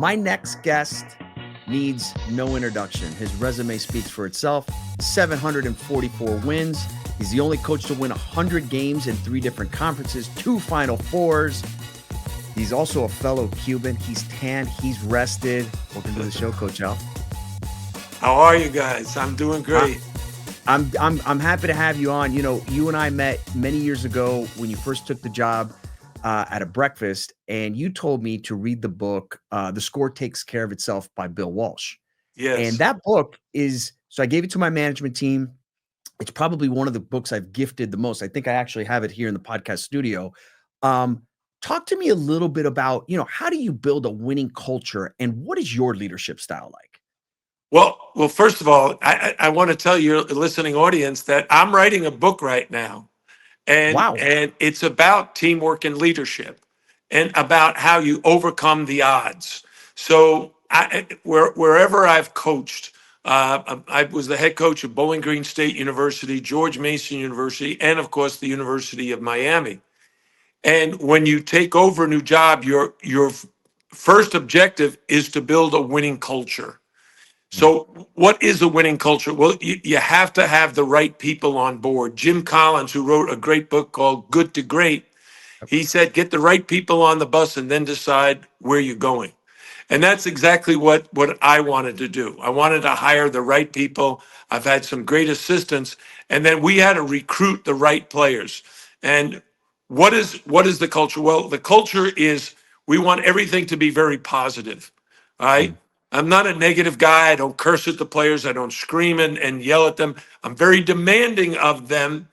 My next guest needs no introduction. His resume speaks for itself. 744 wins. He's the only coach to win 100 games in 3 different conferences, 2 Final Fours. He's also a fellow Cuban. He's tan. He's rested. Welcome to the show, Coach Al. How are you guys? I'm doing great. I'm happy to have you on. You know, you and I met many years ago when you first took the job at a breakfast, and you told me to read the book, The Score Takes Care of Itself by Bill Walsh. And Yes. that book so I gave it to my management team. It's probably one of the books I've gifted the most. I think I actually have it here in the podcast studio. Talk to me a little bit about, how do you build a winning culture, and what is your leadership style like? Well, first of all, I want to tell your listening audience that I'm writing a book right now, Wow. and it's about teamwork and leadership, and about how you overcome the odds. So wherever I've coached, I was the head coach of Bowling Green State University, George Mason University, and of course the University of Miami. And when you take over a new job, your first objective is to build a winning culture. So what is a winning culture? Well, you have to have the right people on board. Jim Collins, who wrote a great book called Good to Great, he said, get the right people on the bus and then decide where you're going. And that's exactly what I wanted to do. I wanted to hire the right people. I've had some great assistants. And then we had to recruit the right players. And what is the culture? Well, the culture is we want everything to be very positive. All right. I'm not a negative guy. I don't curse at the players. I don't scream and yell at them. I'm very demanding of them,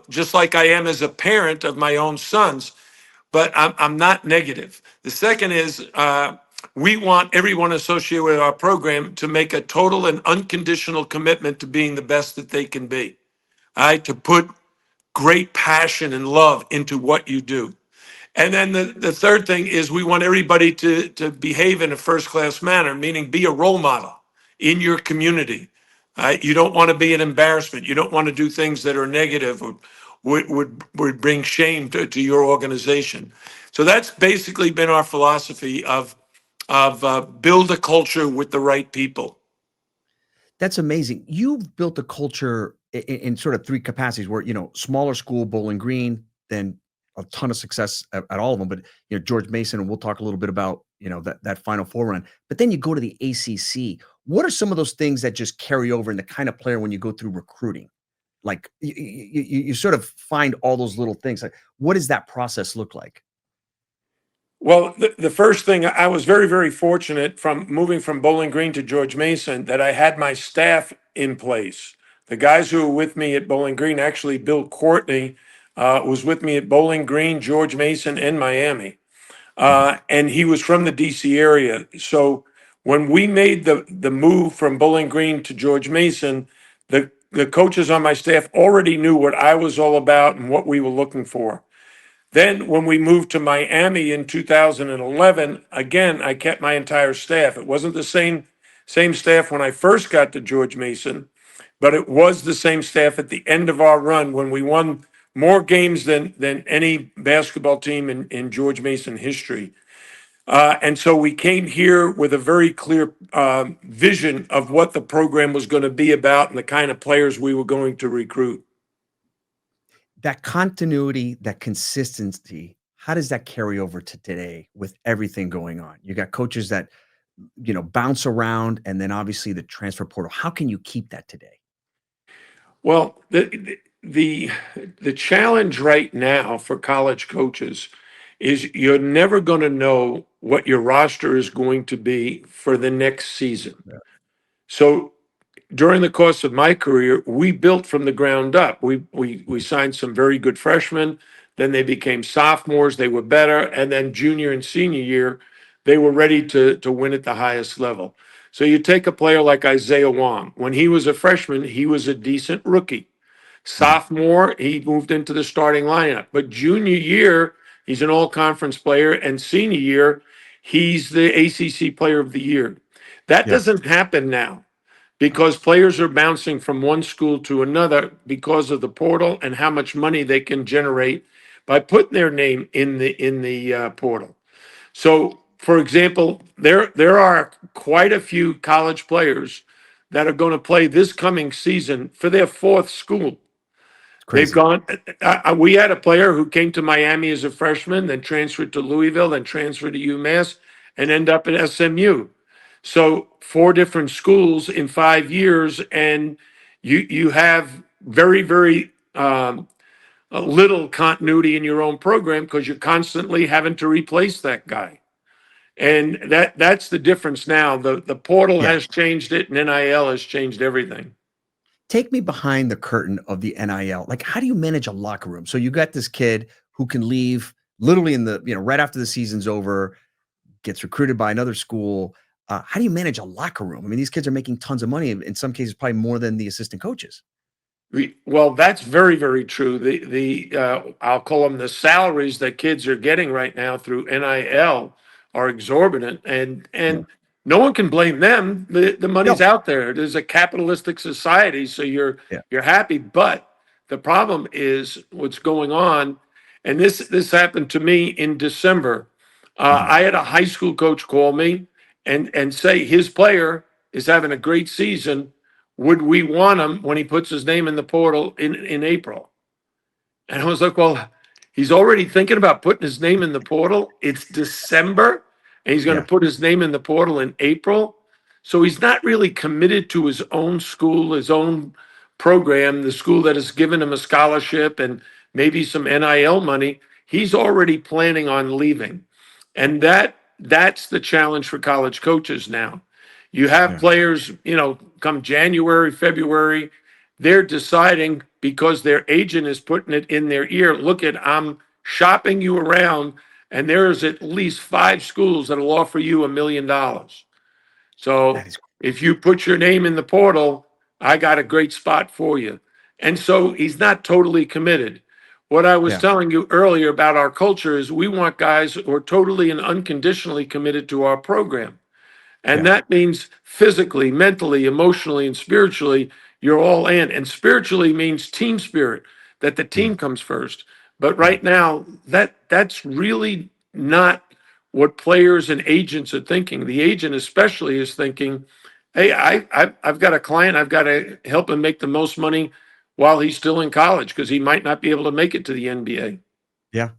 just like I am as a parent of my own sons. But I'm not negative. The second is we want everyone associated with our program to make a total and unconditional commitment to being the best that they can be. All right, to put great passion and love into what you do. And then the third thing is we want everybody to behave in a first-class manner, meaning be a role model in your community. You don't want to be an embarrassment. You don't want to do things that are negative or would bring shame to your organization. So that's basically been our philosophy of build a culture with the right people. That's amazing. You've built a culture in sort of 3 capacities where, smaller school, Bowling Green, then a ton of success at all of them. But, George Mason, and we'll talk a little bit about, that Final Four run. But then you go to the ACC. What are some of those things that just carry over in the kind of player when you go through recruiting? Like you sort of find all those little things. Like, what does that process look like? Well, the first thing, I was very, very fortunate from moving from Bowling Green to George Mason that I had my staff in place. The guys who were with me at Bowling Green, actually, Bill Courtney was with me at Bowling Green, George Mason, and Miami. And he was from the DC area. So when we made the move from Bowling Green to George Mason, the coaches on my staff already knew what I was all about and what we were looking for. Then when we moved to Miami in 2011, again, I kept my entire staff. It wasn't the same staff when I first got to George Mason, but it was the same staff at the end of our run when we won more games than any basketball team in George Mason history. And so we came here with a very clear vision of what the program was going to be about and the kind of players we were going to recruit. That continuity, that consistency, how does that carry over to today with everything going on? You got coaches that, bounce around, and then obviously the transfer portal. How can you keep that today? Well, the challenge right now for college coaches is you're never going to know what your roster is going to be for the next season. Yeah. So during the course of my career, we built from the ground up. We signed some very good freshmen. Then they became sophomores. They were better. And then junior and senior year, they were ready to win at the highest level. So you take a player like Isaiah Wong. When he was a freshman, he was a decent rookie. Sophomore, he moved into the starting lineup. But junior year, he's an all-conference player. And senior year, he's the ACC Player of the Year. That doesn't happen now, because players are bouncing from one school to another because of the portal and how much money they can generate by putting their name in the portal. So for example, there are quite a few college players that are going to play this coming season for their fourth school. It's They've crazy. gone. We had a player who came to Miami as a freshman, then transferred to Louisville, then transferred to UMass, and end up at SMU. So 4 different schools in 5 years, and you have very little continuity in your own program because you're constantly having to replace that guy. And that's the difference now. The portal Yeah. has changed it, and NIL has changed everything. Take me behind the curtain of the NIL. Like, how do you manage a locker room? So you got this kid who can leave literally in the, right after the season's over, gets recruited by another school. How do you manage a locker room? I mean, these kids are making tons of money, in some cases, probably more than the assistant coaches. Well, that's very true. The I'll call them the salaries that kids are getting right now through NIL are exorbitant, Yeah. and no one can blame them. The money's No. out there. There's a capitalistic society, so Yeah. you're happy. But the problem is what's going on, and this happened to me in December. Mhm. I had a high school coach call me and say his player is having a great season, would we want him when he puts his name in the portal in April? And I was like, well, he's already thinking about putting his name in the portal. It's December, and he's going to Yeah. put his name in the portal in April. So he's not really committed to his own school, his own program, the school that has given him a scholarship and maybe some NIL money. He's already planning on leaving. And that's the challenge for college coaches now. You have Yeah. players, come January, February, they're deciding because their agent is putting it in their ear. Look at, I'm shopping you around, and there's at least 5 schools that'll offer you $1 million. That So is if you put your name in the portal, I got a great spot for you. And so he's not totally committed. What I was yeah. telling you earlier about our culture is we want guys who are totally and unconditionally committed to our program. And Yeah. that means physically, mentally, emotionally, and spiritually, you're all in. And spiritually means team spirit, that the Yeah. team comes first. But Yeah. right now, that's really not what players and agents are thinking. The agent especially is thinking, hey, I've got a client, I've got to help him make the most money while he's still in college because he might not be able to make it to the NBA. Yeah.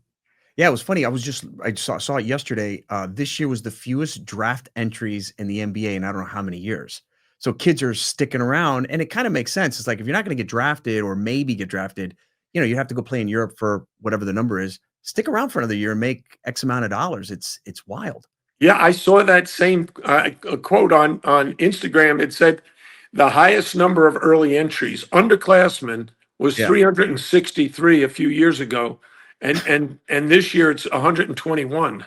Yeah, it was funny. I saw it yesterday. This year was the fewest draft entries in the NBA in I don't know how many years. So kids are sticking around, and it kind of makes sense. It's like if you're not going to get drafted or maybe get drafted, you have to go play in Europe for whatever the number is. Stick around for another year and make X amount of dollars. It's wild. Yeah, I saw that same quote on Instagram. It said the highest number of early entries, underclassmen, was Yeah, 363 a few years ago, and this year it's 121.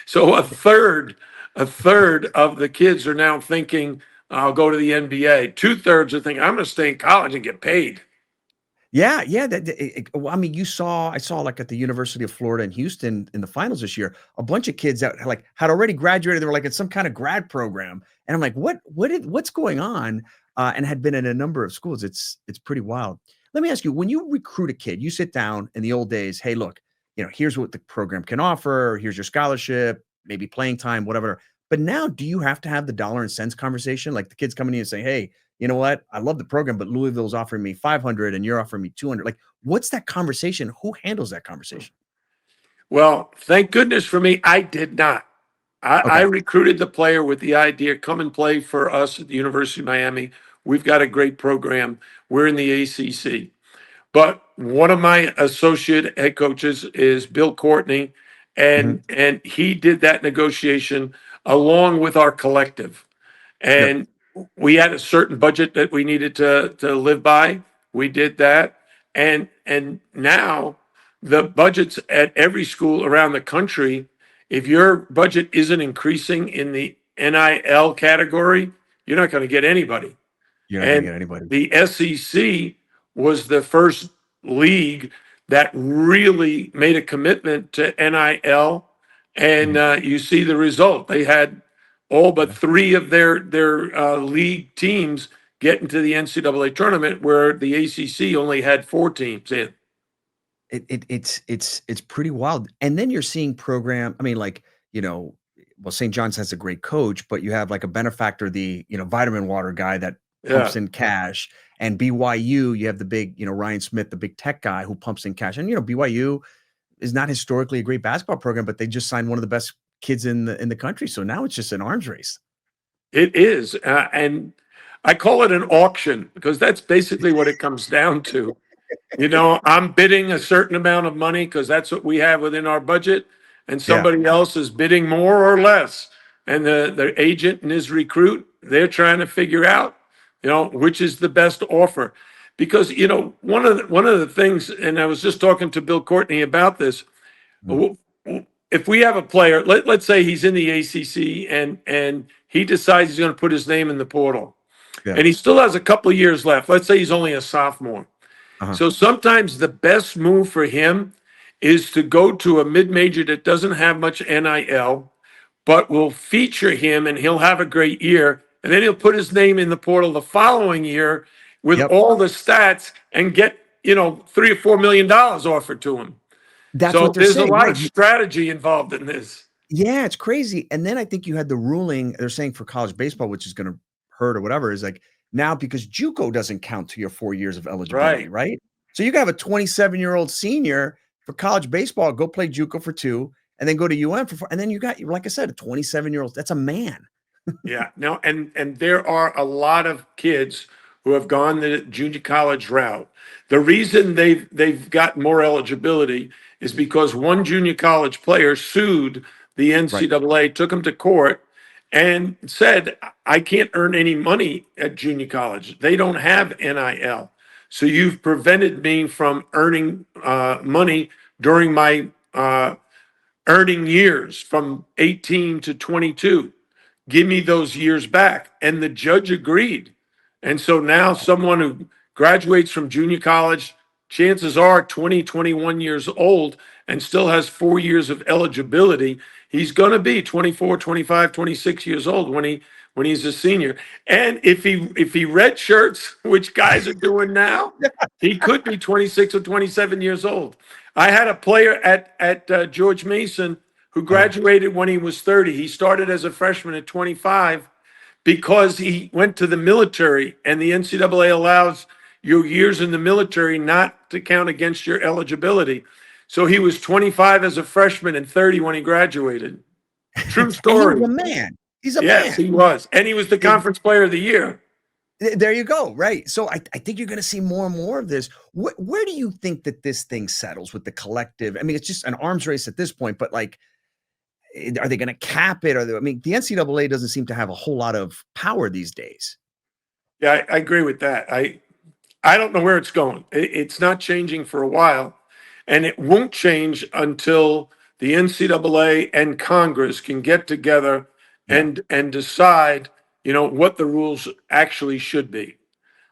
So a third of the kids are now thinking I'll go to the NBA. 2/3 are thinking I'm going to stay in college and get paid. yeah. Well, I mean, I saw like at the University of Florida in Houston in the finals this year, a bunch of kids that like had already graduated. They were like in some kind of grad program, and I'm like, what's going on? And had been in a number of schools. It's pretty wild. Let me ask you, when you recruit a kid, you sit down in the old days. Hey, look, here's what the program can offer. Here's your scholarship, maybe playing time, whatever. But now, do you have to have the dollar and cents conversation? Like the kids coming to you and say, hey, you know what? I love the program, but Louisville's offering me 500 and you're offering me 200. Like, what's that conversation? Who handles that conversation? Well, thank goodness for me, I did not. I Okay. recruited the player with the idea, come and play for us at the University of Miami. We've got a great program. We're in the ACC. But one of my associate head coaches is Bill Courtney, Mhm. and he did that negotiation along with our collective. Yep. And we had a certain budget that we needed to live by. We did that, and now the budgets at every school around the country, if your budget isn't increasing in the NIL category, you're not going to get anybody. You're not going to And get anybody. the SEC was the first league that really made a commitment to NIL, and Mhm. you see the result. They had all but Yeah. 3 of their league teams get into the NCAA tournament, where the ACC only had 4 teams in. It's pretty wild. And then you're seeing program. I mean, like, you know, well, St. John's has a great coach, but you have like a benefactor, the vitamin water guy that Yeah. pumps in cash, and BYU, you have the big Ryan Smith, the big tech guy who pumps in cash, and BYU is not historically a great basketball program, but they just signed one of the best kids in the country, so now it's just an arms race. It is. And I call it an auction because that's basically what it comes down to. I'm bidding a certain amount of money because that's what we have within our budget, and Yeah. somebody else is bidding more or less. And the agent and his recruit, they're trying to figure out, which is the best offer. Because one of the things, and I was just talking to Bill Courtney about this. Mm. If we have a player, let's say he's in the ACC and he decides he's going to put his name in the portal, Yeah. and he still has a couple of years left. Let's say he's only a sophomore. Uh-huh. So sometimes the best move for him is to go to a mid-major that doesn't have much NIL, but will feature him and he'll have a great year. And then he'll put his name in the portal the following year with Yep. all the stats and get, $3 or $4 million offered to him. That's So what they're there's a saying, lot right? of strategy involved in this. Yeah, it's crazy. And then I think you had the ruling they're saying for college baseball, which is going to hurt or whatever, is like now because JUCO doesn't count to your 4 years of eligibility, right? So you can have a 27-year-old senior for college baseball, go play JUCO for 2, and then go to UM for 4, and then you got, like I said, a 27-year-old. That's a man. Yeah. No, and there are a lot of kids who have gone the junior college route. The reason they've got more eligibility is because one junior college player sued the NCAA, took him to court, and said, I can't earn any money at junior college. They don't have NIL. So you've prevented me from earning money during my earning years from 18 to 22. Give me those years back. And the judge agreed. And so now someone who graduates from junior college, chances are 20, 21 years old and still has 4 years of eligibility. He's going to be 24, 25, 26 years old when he's a senior. And if he red shirts, which guys are doing now, he could be 26 or 27 years old. I had a player at George Mason who graduated when he was 30. He started as a freshman at 25 because he went to the military, and the NCAA allows your years in the military not to count against your eligibility. So he was 25 as a freshman and 30 when he graduated. True story. And he was a man. He's a man. Yes, he was. And he was the conference player of the year. There you go. Right. So I think you're going to see more and more of this. Where do you think that this thing settles with the collective? I mean, it's just an arms race at this point, but like, are they going to cap it? I mean, the NCAA doesn't seem to have a whole lot of power these days. Yeah, I agree with that. I don't know where it's going. It's not changing for a while, and it won't change until the NCAA and Congress can get together and decide, what the rules actually should be.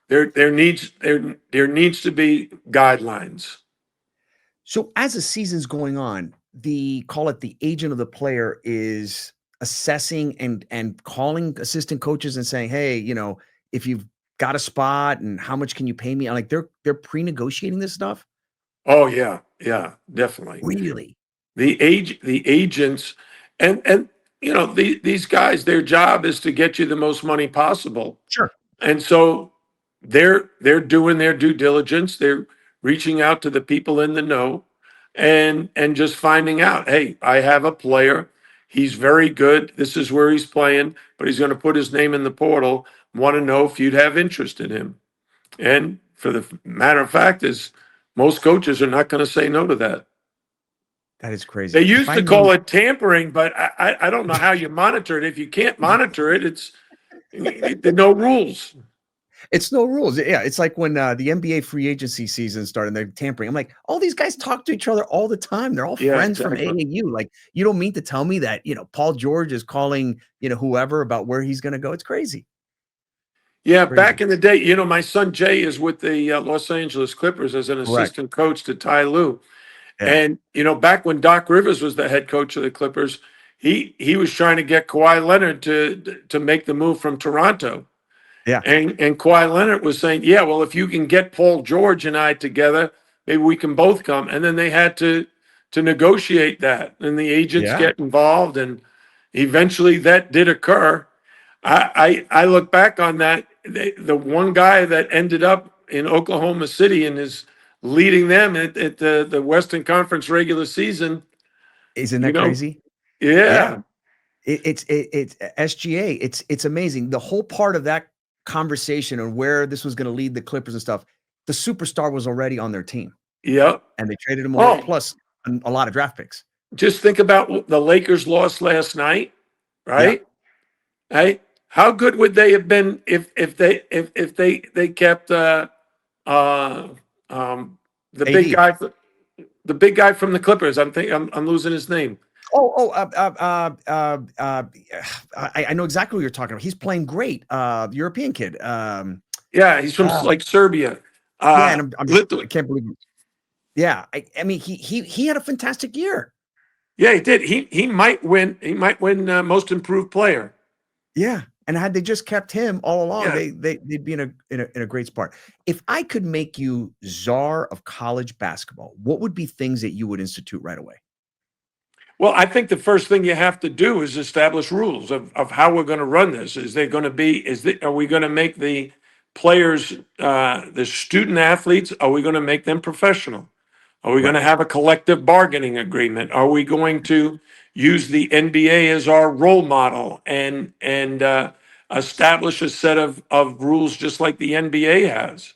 There needs to be guidelines. So as the season's going on, call it the agent of the player is assessing and calling assistant coaches and saying, hey, if you've got a spot and how much can you pay me? Like they're pre-negotiating this stuff. Oh yeah, definitely. Really? The agents, and these guys, their job is to get you the most money possible. Sure. And so they're doing their due diligence. They're reaching out to the people in the know and just finding out, hey, I have a player. He's very good. This is where he's playing, but he's going to put his name in the portal. Want to know if you'd have interest in him. And for the matter of fact is most coaches are not going to say no to that. That is crazy. They used to call it tampering, but I don't know how you monitor it. If you can't monitor it, it's no rules. It's no rules. Yeah, it's like when the NBA free agency season started and they're tampering. I'm like, all these guys talk to each other all the time. They're all friends from AAU. Like, you don't mean to tell me that, Paul George is calling, whoever about where he's going to go. It's crazy. Yeah, back in the day, my son Jay is with the Los Angeles Clippers as an assistant coach to Ty Lue. Yeah. And, back when Doc Rivers was the head coach of the Clippers, he was trying to get Kawhi Leonard to make the move from Toronto. Yeah. And Kawhi Leonard was saying, yeah, well, if you can get Paul George and I together, maybe we can both come. And then they had to negotiate that. And the agents get involved. And eventually that did occur. I look back on that. The one guy that ended up in Oklahoma City and is leading them at the Western Conference regular season, Isn't you that know, crazy? Yeah. yeah, It's SGA. It's amazing. The whole part of that conversation on where this was going to lead the Clippers and stuff. The superstar was already on their team, yeah. and they traded him away, Oh, plus a lot of draft picks. just think about the Lakers lost last night, Yeah, right? Right? How good would they have been if they kept uh um the big AD. guy the big guy from the Clippers? I'm losing his name. I know exactly what you're talking about. He's playing great. The European kid. Yeah, he's from Uh, like Serbia. yeah, and I Lithu- can't believe it. Yeah, I mean, he had a fantastic year. yeah, he did. He might win. He might win most improved player. Yeah, and had they just kept him all along, Yeah. they'd be in a great spot. If I could make you czar of college basketball, what would be things that you would institute right away? Well, I think the first thing you have to do is establish rules of how we're going to run this. Are we going to make the players, the student athletes, are we going to make them professional? Are we going Right. to have a collective bargaining agreement? Are we going to use the NBA as our role model and establish a set of rules just like the NBA has?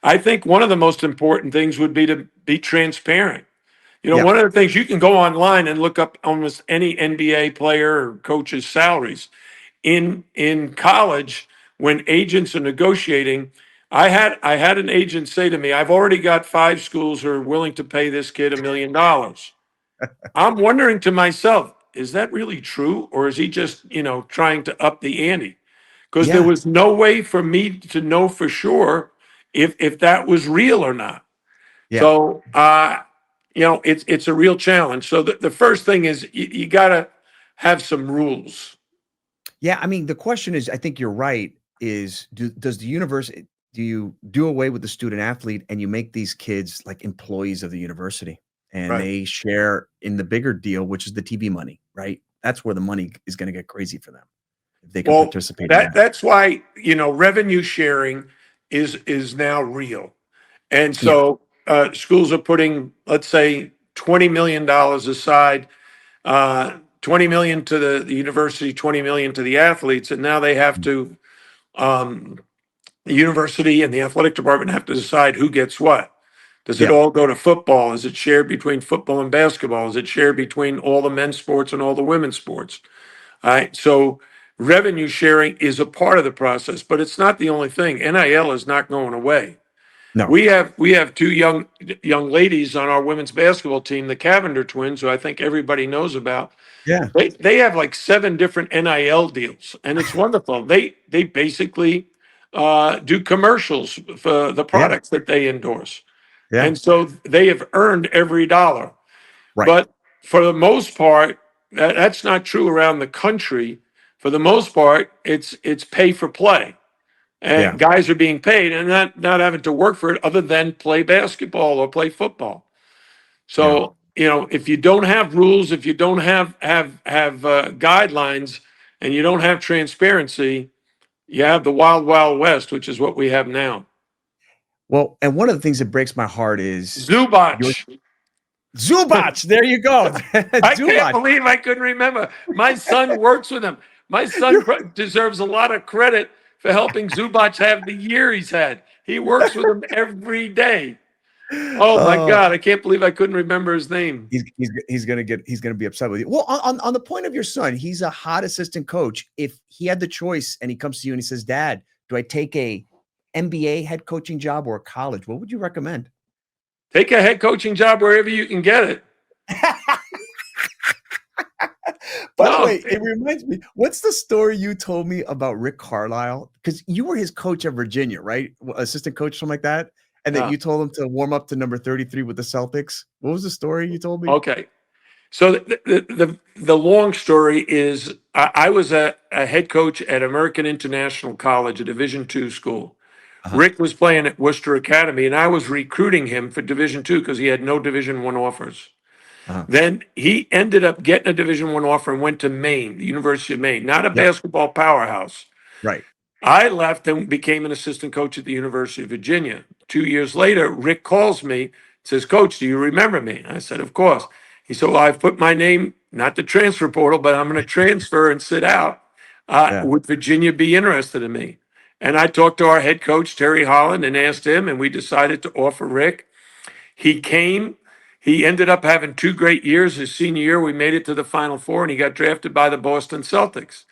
I think one of the most important things would be to be transparent. Yeah. One of the things you can go online and look up almost any NBA player or coach's salaries. In college, when agents are negotiating, I had an agent say to me, "I've already got 5 schools who are willing to pay this kid $1 million." I'm wondering to myself, is that really true, or is he just trying to up the ante? Because there Yeah. was no way for me to know for sure if that was real or not. Yeah. So, it's a real challenge. So the first thing is you got to have some rules. Yeah, I mean, the question is, I think you're right, is does the university do you do away with the student athlete and you make these kids like employees of the university and Right. they share in the bigger deal, which is the TV money, right? That's where the money is going to get crazy for them if they can Well, participate in that that. that's why revenue sharing is now real, and Yeah, so schools are putting, let's say, $20 million aside, 20 million to the university, 20 million to the athletes, and now they have to. Um, the university and the athletic department have to decide who gets what. Does it yeah, all go to football? Is it shared between football and basketball? Is it shared between all the men's sports and all the women's sports? All right. So revenue sharing is a part of the process, but it's not the only thing. NIL is not going away. no, We have two young ladies on our women's basketball team, the Cavender twins, who I think everybody knows about. yeah, They have like 7 different NIL deals, and it's wonderful. They basically do commercials for the yeah, products that they endorse, yeah, and so they have earned every dollar. right, But for the most part, that's not true around the country. For the most part, it's pay for play, yeah, and guys are being paid and not having to work for it other than play basketball or play football. yeah. So, if you don't have rules, if you don't have guidelines, and you don't have transparency, you have the wild, wild west, which is what we have now. Well, and one of the things that breaks my heart is your Zubac. Zubac. There you go, I can't Zubac. believe I couldn't remember. My son works with him. My son deserves a lot of credit for helping Zubac have the year he's had. He works with him every day. Oh my Oh, God, I can't believe I couldn't remember his name. he's gonna be upset with you. Well, on the point of your son, he's a hot assistant coach. If he had the choice and he comes to you and he says, "Dad, do I take a NBA head coaching job or a college? What would you recommend?" Take a head coaching job wherever you can get it. By the No, way, it reminds me, what's the story you told me about Rick Carlisle? Because you were his coach at Virginia, right? Assistant coach, something like that. And that no. you told him to warm up to number 33 with the Celtics. What was the story you told me? Okay. So the long story is I was a head coach at American International College, a Division II school. Uh-huh. Rick was playing at Worcester Academy, and I was recruiting him for Division II because he had no Division I offers. Uh-huh. Then he ended up getting a Division I offer and went to Maine, the University of Maine, not a Yep. basketball powerhouse. Right. I left and became an assistant coach at the University of Virginia. 2 years later, Rick calls me, says, Coach, do you remember me? I said, of course. He said, well, I've put my name, not the transfer portal, but I'm going to transfer and sit out. Yeah. Would Virginia be interested in me? And I talked to our head coach, Terry Holland, and asked him, and we decided to offer Rick. He came. He ended up having 2 great years. His senior year, we made it to the Final Four, and he got drafted by the Boston Celtics.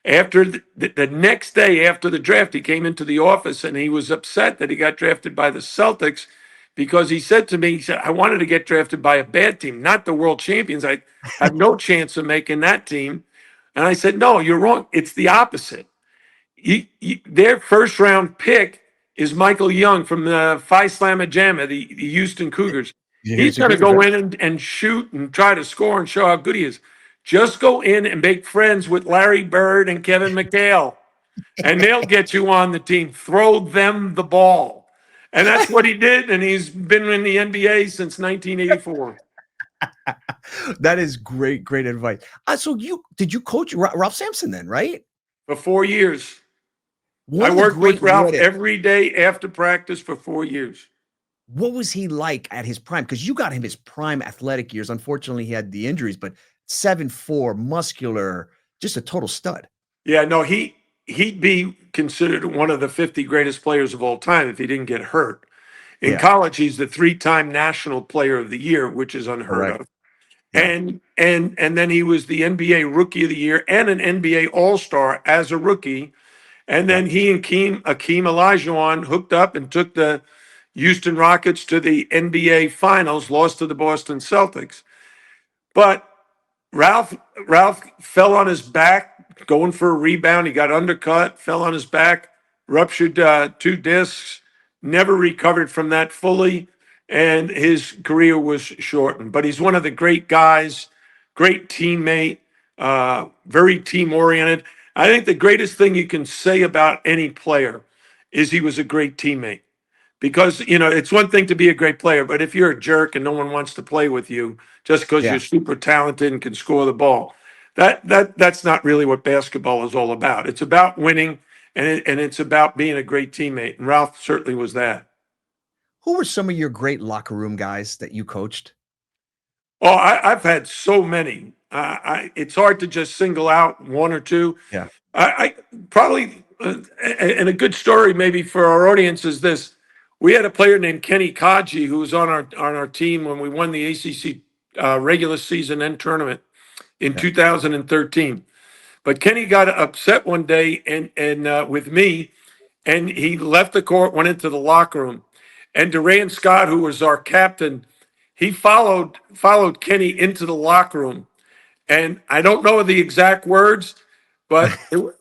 After the next day after the draft, he came into the office and he was upset that he got drafted by the Celtics because he said to me, he said, I wanted to get drafted by a bad team, not the world champions. I have no chance of making that team. And I said, no, you're wrong. It's the opposite. Their first round pick is Michael Young from the Phi Slamma Jamma, the Houston Cougars. Yeah, He's here's your going to Cougars, go right? in and shoot and try to score and show how good he is. Just go in and make friends with Larry Bird and Kevin McHale, and they'll get you on the team. Throw them the ball. And that's what he did, and he's been in the NBA since 1984. That is great, great advice. So did you coach Ralph Sampson then, right? For 4 years. One I of the worked with great Ralph what if. every day after practice for 4 years. What was he like at his prime? Because you got him his prime athletic years. Unfortunately, he had the injuries, but 7'4", muscular, just a total stud. Yeah, no, he'd be considered one of the 50 greatest players of all time if he didn't get hurt. In Yeah, college, he's the 3-time National Player of the Year, which is unheard correct. of. Yeah, And then he was the NBA Rookie of the Year and an NBA All-Star as a rookie. And yeah. then he and Akeem Olajuwon hooked up and took the Houston Rockets to the NBA Finals, lost to the Boston Celtics. But Ralph fell on his back going for a rebound. He got undercut, fell on his back, ruptured 2 discs, never recovered from that fully, and his career was shortened. But he's one of the great guys, great teammate, very team oriented. I think the greatest thing you can say about any player is he was a great teammate. Because, it's one thing to be a great player, but if you're a jerk and no one wants to play with you just because Yeah. you're super talented and can score the ball, that's not really what basketball is all about. It's about winning, and it's about being a great teammate. And Ralph certainly was that. Who were some of your great locker room guys that you coached? Oh, I've had so many. It's hard to just single out one or two. Yeah. I probably, and a good story maybe for our audience is this. We had a player named Kenny Kaji who was on our team when we won the ACC regular season and tournament in Yeah. 2013. But Kenny got upset one day and with me, and he left the court, went into the locker room, and Durant Scott, who was our captain, he followed Kenny into the locker room, and I don't know the exact words, but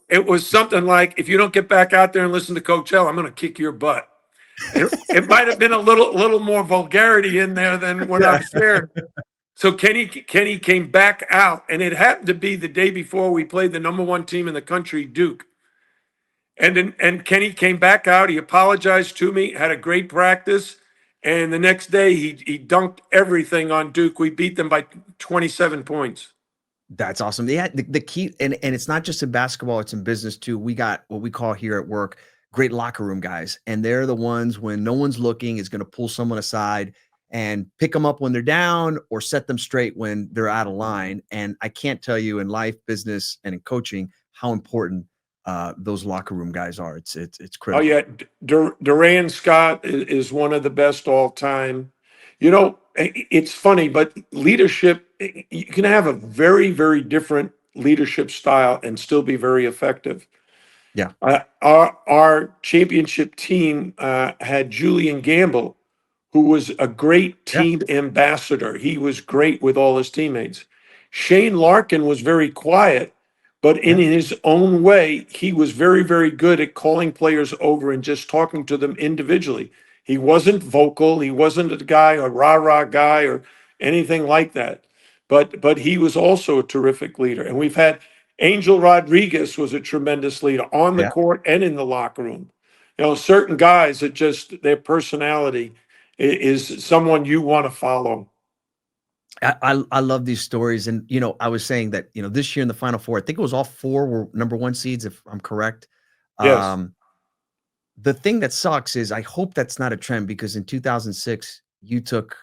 it was something like, "If you don't get back out there and listen to Coach L, I'm going to kick your butt." It might have been a little more vulgarity in there than what Yeah. I've shared. So Kenny came back out, and it happened to be the day before we played the number one team in the country, Duke. And Kenny came back out. He apologized to me, had a great practice, and the next day he dunked everything on Duke. We beat them by 27 points. That's awesome. Yeah, the key, and it's not just in basketball, it's in business too. We got what we call here at work great locker room guys, and they're the ones when no one's looking is going to pull someone aside and pick them up when they're down or set them straight when they're out of line. And I can't tell you in life, business, and in coaching how important those locker room guys are. It's Oh critical. yeah, Durant Scott is one of the best all time. It's funny, but leadership, you can have a very, very different leadership style and still be very effective. Yeah. Our championship team had Julian Gamble, who was a great Yeah. team ambassador. He was great with all his teammates. Shane Larkin was very quiet, but in Yeah. his own way, he was very, very good at calling players over and just talking to them individually. He wasn't vocal. He wasn't a rah-rah guy or anything like that. But he was also a terrific leader. And we've had Angel Rodriguez was a tremendous leader on the Yeah. court and in the locker room. Certain guys that just their personality is someone you want to follow. I love these stories, and I was saying that this year in the Final Four, I think it was all four were number one seeds, if I'm correct. Yes. Um, the thing that sucks is I hope that's not a trend because in 2006 you took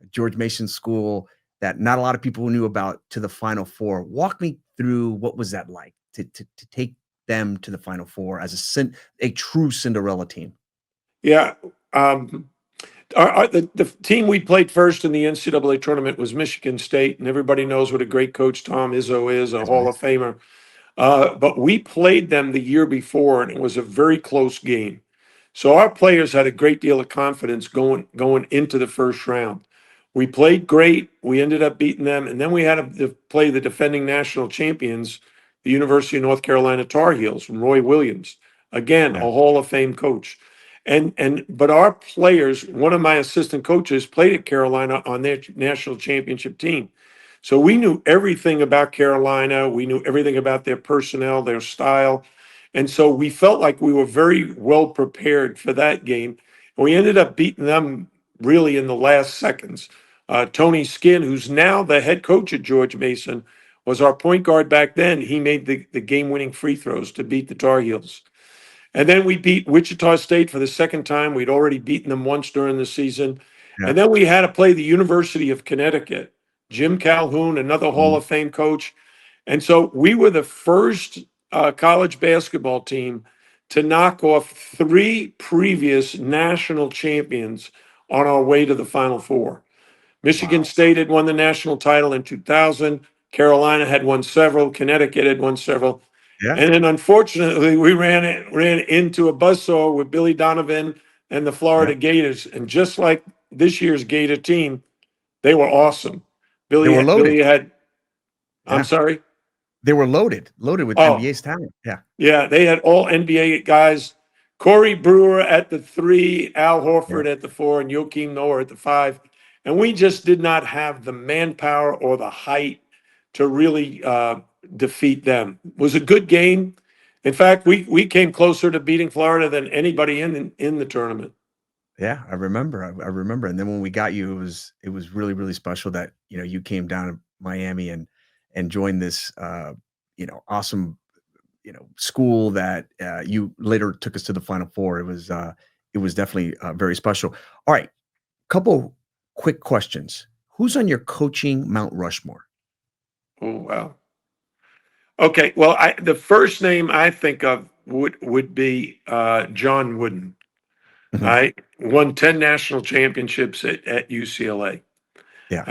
George Mason School that not a lot of people knew about to the Final Four. Walk me through what was that like to take them to the Final Four as a true Cinderella team. Yeah. The team we played first in the NCAA tournament was Michigan State, and everybody knows what a great coach Tom Izzo is, a That's Hall right. of Famer. But we played them the year before, and it was a very close game. So our players had a great deal of confidence going into the first round. We played great. We ended up beating them, and then we had to play the defending national champions, the University of North Carolina Tar Heels from Roy Williams. Again, a Yeah. Hall of Fame coach. But our players, one of my assistant coaches played at Carolina on their national championship team. So we knew everything about Carolina. We knew everything about their personnel, their style. And so we felt like we were very well prepared for that game. And we ended up beating them really in the last seconds. Tony Skinn, who's now the head coach at George Mason, was our point guard back then. He made the game winning free throws to beat the Tar Heels. And then we beat Wichita State for the second time. We'd already beaten them once during the season. Yeah. And then we had to play the University of Connecticut. Jim Calhoun, another Hall Mhm. of Fame coach. And so we were the first college basketball team to knock off three previous national champions on our way to the Final Four. Michigan Wow. State had won the national title in 2000. Carolina had won several. Connecticut had won several. Yeah. And then unfortunately, we ran into a buzzsaw with Billy Donovan and the Yeah. Florida Gators. And just like this year's Gator team, they were awesome. They were loaded. Billy had, I'm Yeah. sorry. They were loaded with Oh, NBA's talent. Yeah. yeah, they had all NBA guys. Corey Brewer at the three, Al Yeah. Horford at the four, and Joakim Noah at the five. And we just did not have the manpower or the height to really defeat them. It was a good game. In fact, we came closer to beating Florida than anybody in the tournament. Yeah, I remember. I remember. And then when we got you, it was really, really special that, you came down to Miami and joined this awesome, school that you later took us to the Final Four. It was definitely very special. All right, couple quick questions. Who's on your coaching Mount Rushmore? Oh wow. Okay, well, the first name I think of would be John Wooden. Mhm. I won 10 national championships at UCLA. Yeah.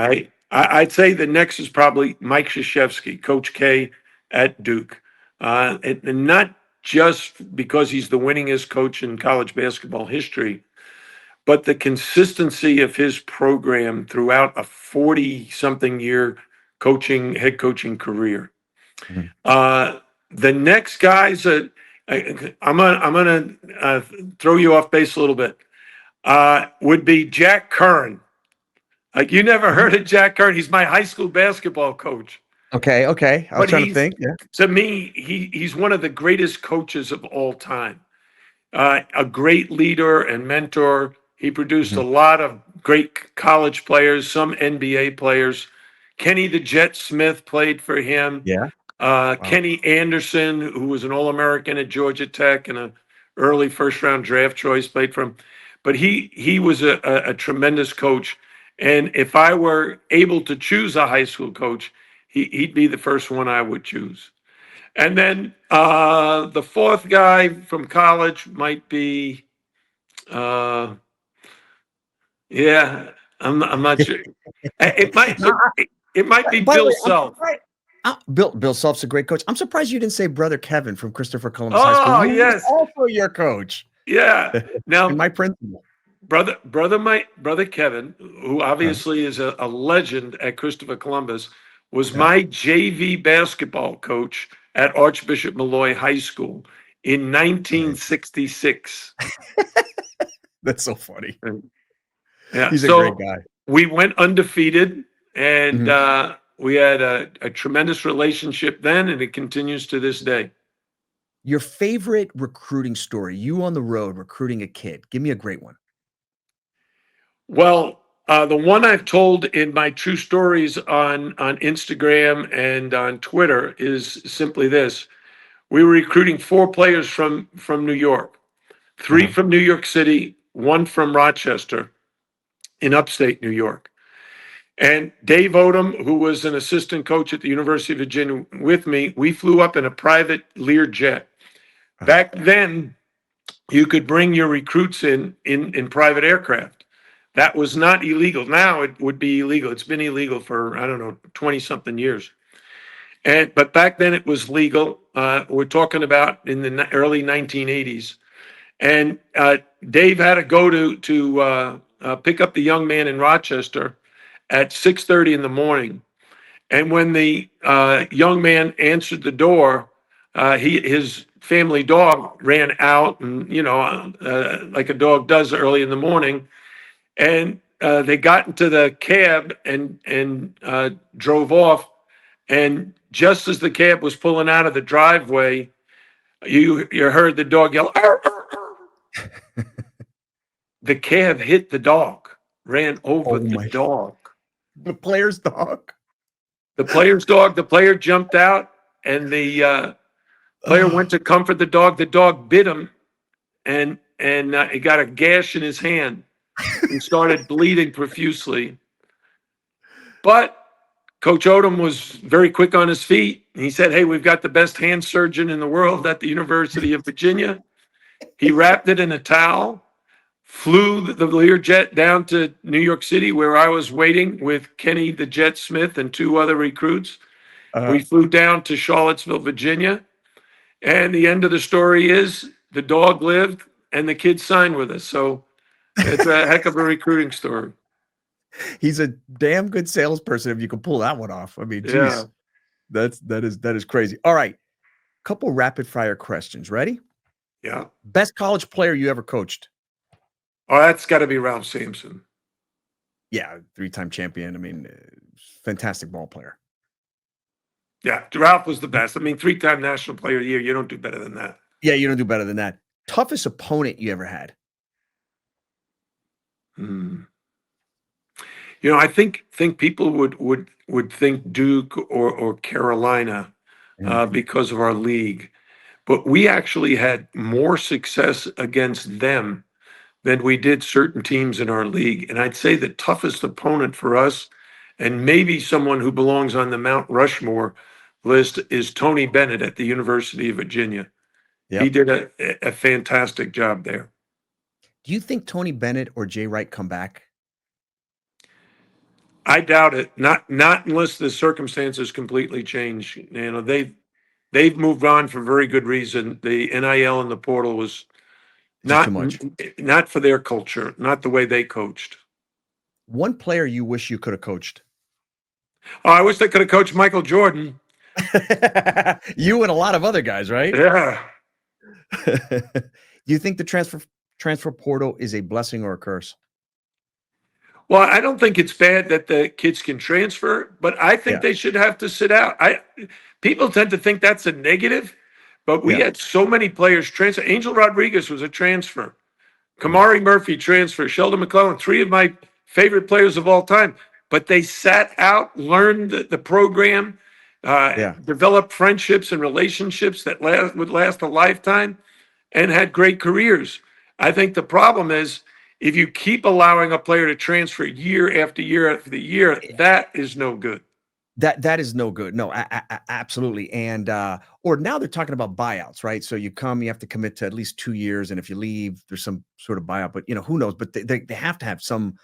I'd say the next is probably Mike Krzyzewski, Coach K at Duke. And not just because he's the winningest coach in college basketball history, but the consistency of his program throughout a 40 something year head coaching career. Mhm. Uh, the next guys, I'm gonna throw you off base a little bit. Would be Jack Curran. Like you never Mhm. heard of Jack Curran? He's my high school basketball coach. Okay, okay. I was But trying to think. Yeah. to me, he's one of the greatest coaches of all time. A great leader and mentor. He produced a Mhm. lot of great college players, some NBA players. Kenny the Jet Smith played for him. Yeah. Wow. Kenny Anderson, who was an All-American at Georgia Tech and an early first-round draft choice, played for him. But he was a tremendous coach. And if I were able to choose a high school coach, he'd be the first one I would choose. And then the fourth guy from college might be, uh, yeah, I'm not sure. It might No, it might be by the Bill way, I'm Self. surprised. Bill Self's a great coach. I'm surprised you didn't say brother Kevin from Christopher Columbus High School, Oh who was yes, also your coach yeah. and Now my principal. brother Kevin, who Uh, obviously is a legend at Christopher Columbus, was yeah. my JV basketball coach at Archbishop Malloy High School in Nice. 1966. That's so funny. Yeah, He's a great so guy. we went undefeated, and Mhm. we had a tremendous relationship then, and it continues to this day. Your favorite recruiting story, you on the road recruiting a kid. Give me a great one. Well, The one I've told in my true stories on Instagram and on Twitter is simply this. We were recruiting 4 players from New York, 3 Uh-huh. from New York City, 1 from Rochester in upstate New York. And Dave Odom, who was an assistant coach at the University of Virginia with me, we flew up in a private Lear jet. Uh-huh. Back then, you could bring your recruits in private aircraft. That was not illegal. Now it would be illegal. It's been illegal for, I don't know, 20 something years. But back then it was legal. We're talking about in the early 1980s. And Dave had to go to pick up the young man in Rochester at 6:30 in the morning. And when the young man answered the door, his family dog ran out, and like a dog does early in the morning. And they got into the cab and drove off. And just as the cab was pulling out of the driveway, you heard the dog yell, "Arr, arr, arr." The cab hit the dog, ran over Oh the my! dog. The player's dog. The player's dog, the player jumped out, and the player went to comfort the dog. The dog bit him, and he got a gash in his hand and started bleeding profusely. But Coach Odom was very quick on his feet. He said, "Hey, we've got the best hand surgeon in the world at the University of Virginia." He wrapped it in a towel, flew the Learjet down to New York City, where I was waiting with Kenny the Jet Smith and 2 other recruits. Uh, We flew down to Charlottesville, Virginia. And the end of the story is the dog lived and the kid signed with us. So it's a heck of a recruiting story. he's a damn good salesperson if you can pull that one off. I mean, Yeah. geez, that is crazy. All right, couple rapid fire questions. Ready? Yeah. Best college player you ever coached? Oh, that's got to be Ralph Sampson. Yeah, 3-time champion. I mean, fantastic ball player. Yeah. Ralph was the best. I mean, 3-time National Player of the Year. You don't do better than that. Yeah, you don't do better than that. Toughest opponent you ever had? I think people would think Duke or Carolina because of our league, but we actually had more success against them than we did certain teams in our league. And I'd say the toughest opponent for us, and maybe someone who belongs on the Mount Rushmore list, is Tony Bennett at the University of Virginia. Yep. He did a fantastic job there. Do you think Tony Bennett or Jay Wright come back? I doubt it. Not unless the circumstances completely change. They've moved on for very good reason. The NIL and the portal was Just too much. not for their culture, not the way they coached. One player you wish you could have coached? Oh, I wish they could have coached Michael Jordan. You and a lot of other guys, right? Yeah. Do you think the transfer portal is a blessing or a curse? Well, I don't think it's bad that the kids can transfer, but I think they should have to sit out. People tend to think that's a negative, but we had so many players transfer. Angel Rodriguez was a transfer. Kamari Murphy transfer. Sheldon McClellan, 3 of my favorite players of all time. But they sat out, learned the program, developed friendships and relationships that would last a lifetime, and had great careers. I think the problem is, if you keep allowing a player to transfer year after year after year, that is no good. That is no good. No, absolutely. And or now they're talking about buyouts, right? So you have to commit to at least 2 years, and if you leave, there's some sort of buyout. But who knows? But they have to have some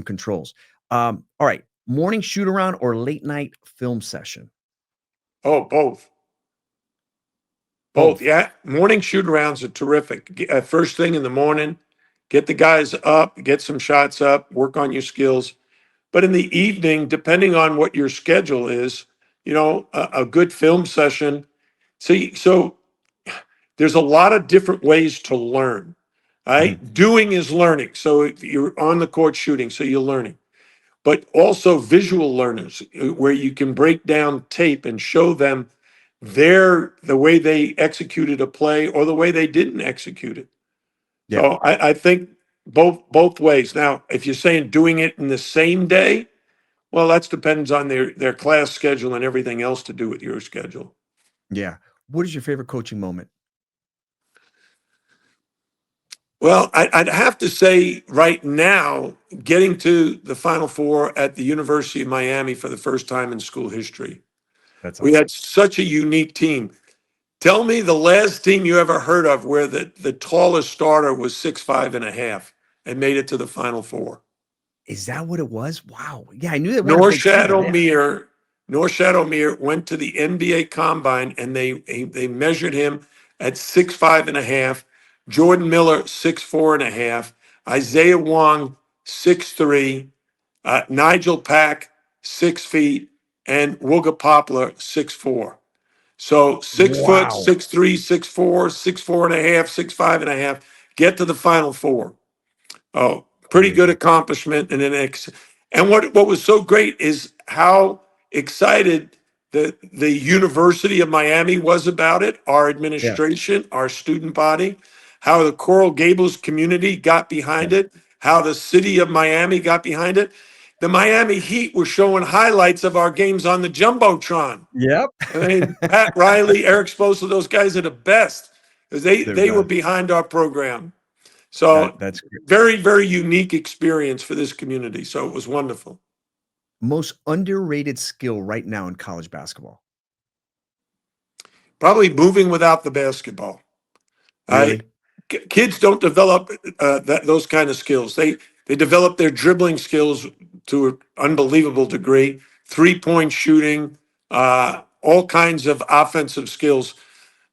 controls. All right, morning shoot around or late night film session? Oh, both. Both, yeah. Morning shoot arounds are terrific. First thing in the morning, get the guys up, get some shots up, work on your skills. But in the evening, depending on what your schedule is, a good film session. So there's a lot of different ways to learn, right? Doing is learning. So if you're on the court shooting, so you're learning. But also visual learners, where you can break down tape and show them the way they executed a play or the way they didn't execute it. So I think both ways. Now, if you're saying doing it in the same day, well, that depends on their class schedule and everything else to do with your schedule. Yeah. What is your favorite coaching moment? Well, I'd have to say right now, getting to the Final Four at the University of Miami for the first time in school history. That's We had awesome. such a unique team. Tell me the last team you ever heard of where the tallest starter was 6'5.5" and made it to the Final Four. Is that what it was? Wow. Yeah, I knew they weren't a big team, but Norshad yeah. O'Meara, Norshad O'Meara went to the NBA Combine and they measured him at 6'5.5". Jordan Miller 6'4.5". Isaiah Wong 6'3". Nigel Pack 6 feet, and Wooga Poplar 6'4". So 6 foot, Wow. 6'3", 6'4", 6'4.5", 6'5.5". Get to the Final Four. Oh, pretty good Amazing. accomplishment. And what was so great is how excited the University of Miami was about it, our Yeah. administration, our student body, how the Coral Gables community got Yeah. behind it, how the city of Miami got behind it. The Miami Heat were showing highlights of our games on the Jumbotron. Yep. I mean, Pat Riley, Eric Spoelstra, those guys are the best because They're they were best. behind our program. So That's great. very, very unique experience for this community. So it was wonderful. Most underrated skill right now in college basketball. Probably moving without the basketball. I Really? Kids don't develop those kind of skills. They develop their dribbling skills to an unbelievable degree. 3-point shooting, all kinds of offensive skills.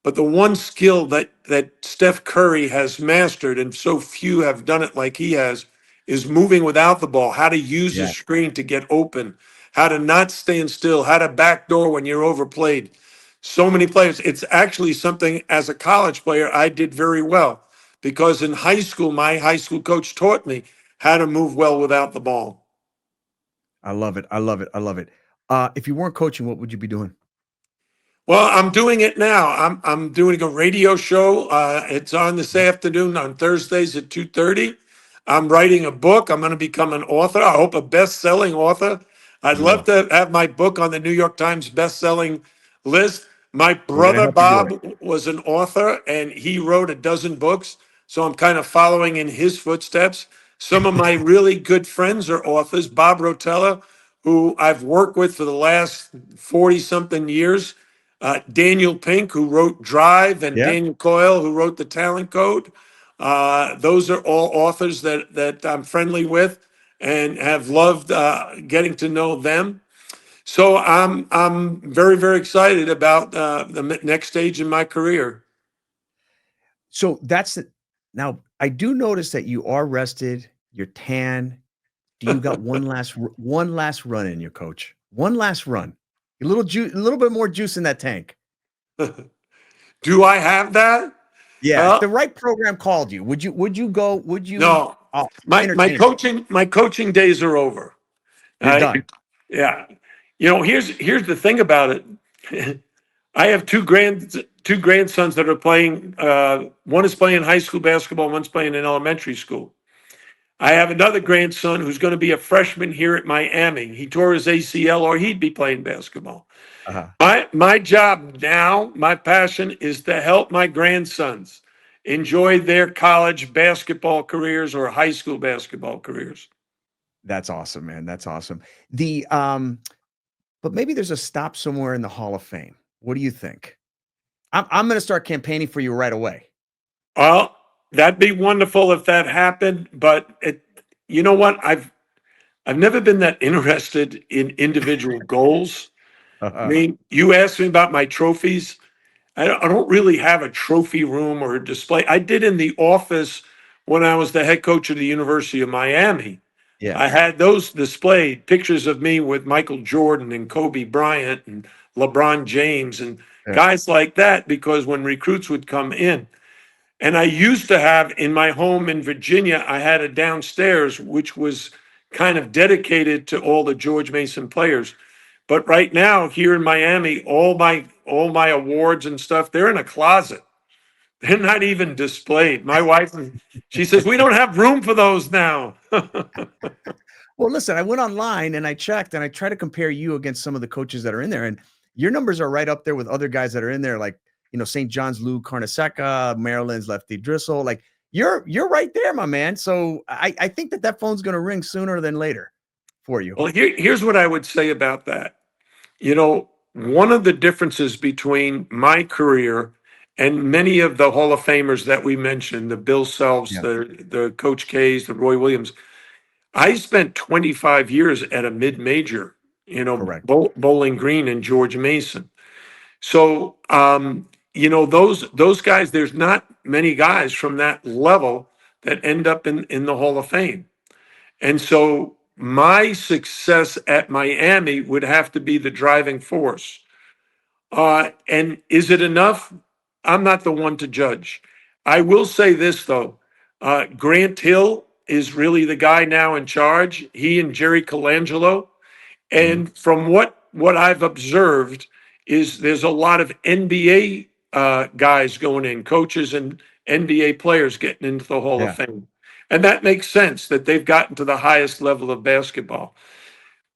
But the one skill that Steph Curry has mastered, and so few have done it like he has, is moving without the ball, how to use the Yeah. screen to get open, how to not stand still, how to backdoor when you're overplayed. So many players. It's actually something as a college player I did very well because in high school, my high school coach taught me how to move well without the ball. I love it. I love it. I love it. If you weren't coaching, what would you be doing? Well, I'm doing it now. I'm doing a radio show. It's on this afternoon on Thursdays at 2:30. I'm writing a book. I'm going to become an author. I hope a best-selling author. I'd You love will. to have my book on the New York Times best-selling list. My We're gonna brother help you do it. Bob was an author, and he wrote a dozen books. So I'm kind of following in his footsteps. Some of my really good friends are authors. Bob Rotella, who I've worked with for the last 40-something years. Daniel Pink, who wrote Drive, and Yeah. Daniel Coyle, who wrote The Talent Code. Those are all authors that I'm friendly with and have loved getting to know them. So I'm very, very excited about the next stage in my career. So that's it. Now, I do notice that you are rested, you're tan. Do you got one last run in you, coach? One last run. A little bit more juice in that tank. Do I have that? Yeah, if Well, the right program called you, would you go? Would you no. My entertain it? coaching days are over. You're I done. Yeah. Here's the thing about it. I have two grandsons that are playing. One is playing high school basketball. One's playing in elementary school. I have another grandson who's going to be a freshman here at Miami. He tore his ACL, or he'd be playing basketball. Uh-huh. My job now, my passion is to help my grandsons enjoy their college basketball careers or high school basketball careers. That's awesome, man. That's awesome. But maybe there's a stop somewhere in the Hall of Fame. What do you think? I'm going to start campaigning for you right away. Well, that'd be wonderful if that happened, but you know what? I've never been that interested in individual goals. I Uh-huh. mean, you asked me about my trophies. I don't really have a trophy room or a display. I did in the office when I was the head coach of the University of Miami. Yeah. I had those displayed, pictures of me with Michael Jordan and Kobe Bryant and LeBron James and Yeah. guys like that, because when recruits would come in, and I used to have in my home in Virginia, I had a downstairs which was kind of dedicated to all the George Mason players. But right now here in Miami, all my awards and stuff, they're in a closet. They're not even displayed. My wife, she says, we don't have room for those now. Well, listen, I went online and I checked and I try to compare you against some of the coaches that are in there, and your numbers are right up there with other guys that are in there, like St. John's Lou Carnesecca, Maryland's Lefty Driscoll. Like you're right there, my man. So I think that phone's going to ring sooner than later for you. Well, here's what I would say about that. One of the differences between my career and many of the Hall of Famers that we mentioned, the Bill Selfs, Yeah. the Coach K's, the Roy Williams, I spent 25 years at a mid-major, Correct. Bowling Green and George Mason. So, those guys, there's not many guys from that level that end up in the Hall of Fame. And so my success at Miami would have to be the driving force. And is it enough? I'm not the one to judge. I will say this, though. Grant Hill is really the guy now in charge. He and Jerry Colangelo. And from what I've observed is there's a lot of NBA guys going in, coaches and NBA players getting into the Hall of Fame. And that makes sense that they've gotten to the highest level of basketball.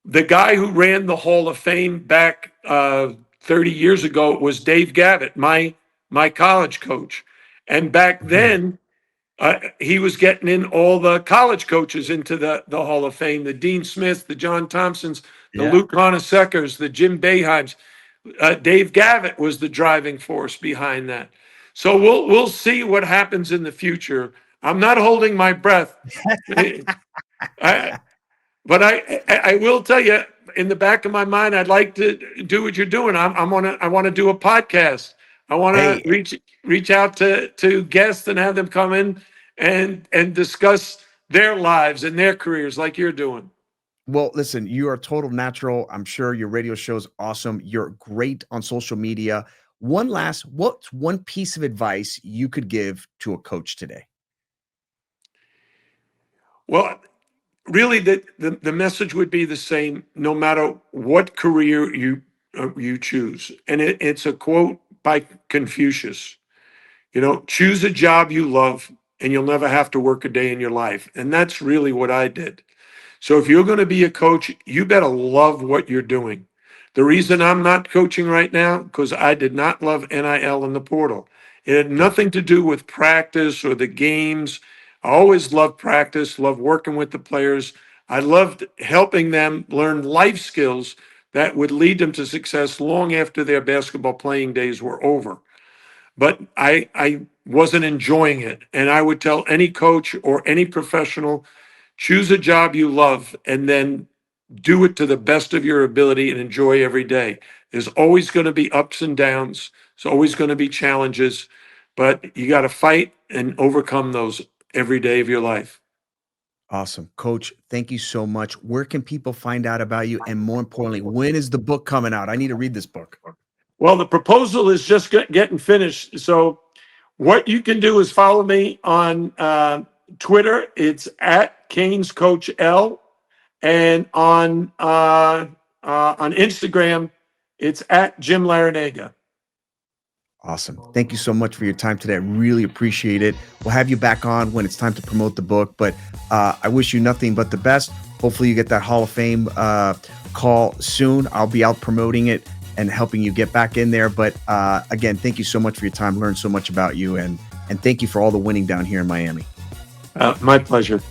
The guy who ran the Hall of Fame back 30 years ago was Dave Gavitt, my college coach. And back then, he was getting in all the college coaches into the Hall of Fame, the Dean Smiths, the John Thompsons, the Luke Honeseckers, the Jim Boeheims. Dave Gavitt was the driving force behind that. So we'll see what happens in the future. I'm not holding my breath. But I will tell you, in the back of my mind, I'd like to do what you're doing. I want to do a podcast. I want to reach out to guests and have them come in and discuss their lives and their careers like you're doing. Well, listen, you are a total natural. I'm sure your radio show is awesome. You're great on social media. What's one piece of advice you could give to a coach today? Well, really, the message would be the same no matter what career you choose. And it's a quote by Confucius. Choose a job you love and you'll never have to work a day in your life. And that's really what I did. So if you're going to be a coach, you better love what you're doing. The reason I'm not coaching right now, because I did not love NIL in the portal. It had nothing to do with practice or the games. I always loved practice, loved working with the players. I loved helping them learn life skills that would lead them to success long after their basketball playing days were over. But I wasn't enjoying it. And I would tell any coach or any professional, choose a job you love and then do it to the best of your ability and enjoy every day. There's always going to be ups and downs. There's always going to be challenges, but you got to fight and overcome those every day of your life. Awesome. Coach, thank you so much. Where can people find out about you? And more importantly, when is the book coming out? I need to read this book. Well, the proposal is just getting finished. So what you can do is follow me on Twitter. It's at Canes Coach L. And on Instagram, it's at Jim Larrañaga. Awesome. Thank you so much for your time today. I really appreciate it. We'll have you back on when it's time to promote the book, but I wish you nothing but the best. Hopefully you get that Hall of Fame call soon. I'll be out promoting it and helping you get back in there. But again, thank you so much for your time. Learned so much about you, and thank you for all the winning down here in Miami. My pleasure.